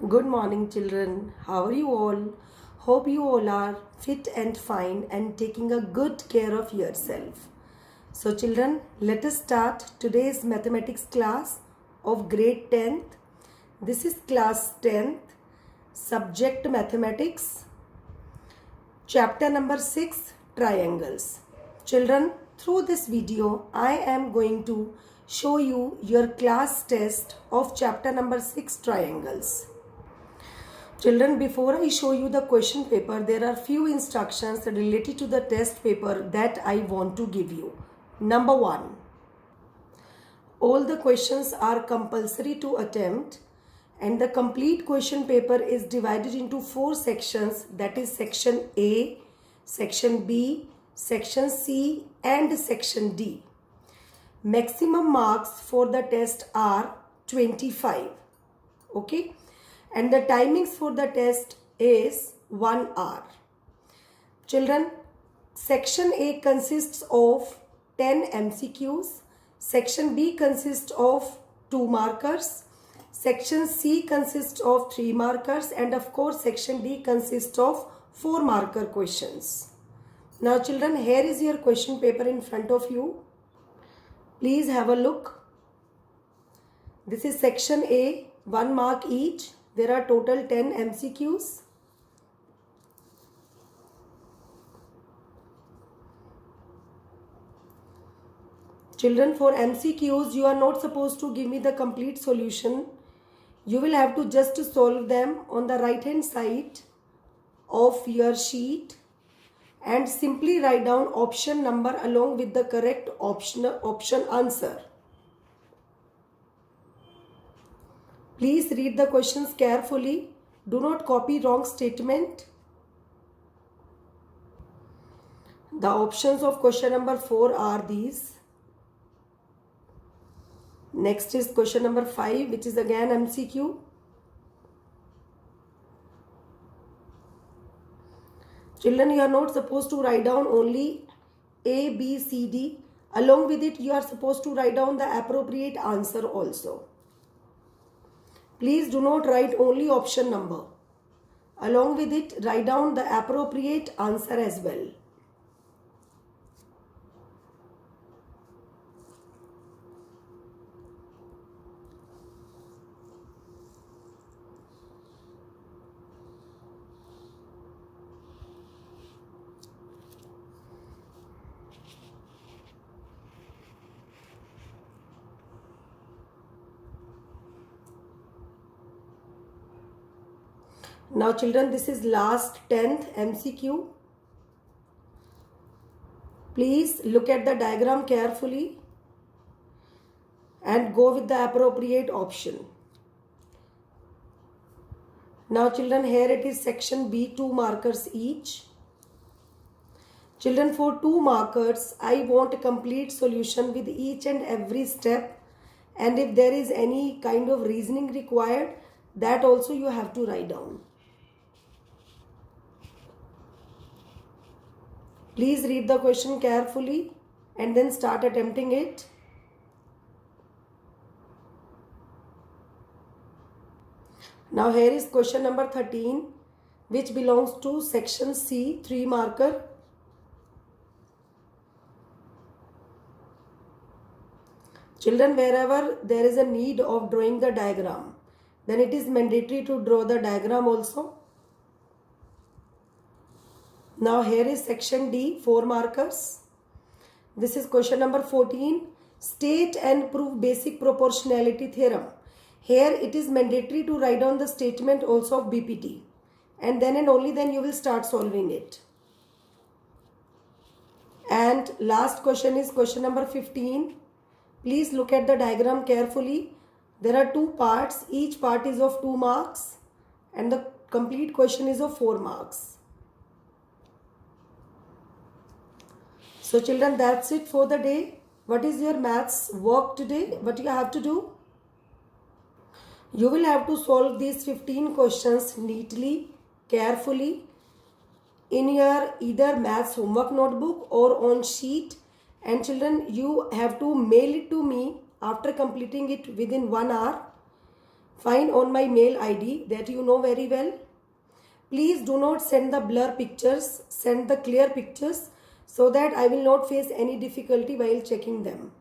Good morning, children. How are you all? Hope you all are fit and fine and taking a good care of yourself. So, children, let us start today's mathematics class of grade 10th. This is class 10th, subject mathematics, chapter number 6, triangles. Children, through this video, I am going to show you your class test of chapter number 6, triangles. Children, before I show you the question paper, there are few instructions related to the test paper that I want to give you. Number 1. All the questions are compulsory to attempt and the complete question paper is divided into 4 sections, that is section A, section B, section C and section D. Maximum marks for the test are 25. Okay? And the timings for the test is 1 hour. Children, section A consists of 10 MCQs, section B consists of 2 markers, section C consists of 3 markers and of course section D consists of 4 marker questions. Now children, here is your question paper in front of you. Please have a look. This is section A, 1 mark each. There are total 10 MCQs. Children, for MCQs, you are not supposed to give me the complete solution. You will have to just solve them on the right hand side of your sheet and simply write down option number along with the correct option answer. Please read the questions carefully. Do not copy wrong statement. The options of question number 4 are these. Next is question number 5, which is again MCQ. Children, you are not supposed to write down only A, B, C, D. Along with it, you are supposed to write down the appropriate answer also. Please do not write only option number. Along with it, write down the appropriate answer as well. Now children, this is last 10th MCQ. Please look at the diagram carefully and go with the appropriate option. Now children, here it is section B, 2 markers each. Children, for 2 markers, I want a complete solution with each and every step, and if there is any kind of reasoning required, that also you have to write down. Please read the question carefully and then start attempting it. Now here is question number 13, which belongs to section C, 3 marker. Children, wherever there is a need of drawing the diagram, then it is mandatory to draw the diagram also. Now here is section D, 4 markers. This is question number 14. State and prove basic proportionality theorem. Here it is mandatory to write down the statement also of BPT. And then and only then you will start solving it. And last question is question number 15. Please look at the diagram carefully. There are 2 parts. Each part is of 2 marks. And the complete question is of 4 marks. So children, that's it for the day. What is your maths work today? What you have to do? You will have to solve these 15 questions neatly, carefully in your either maths homework notebook or on sheet. And children, you have to mail it to me after completing it within 1 hour. Fine, on my mail ID that you know very well. Please do not send the blur pictures, send the clear pictures so that I will not face any difficulty while checking them.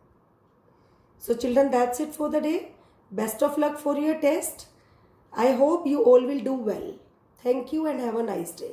So children, that's it for the day. Best of luck for your test. I hope you all will do well. Thank you and have a nice day.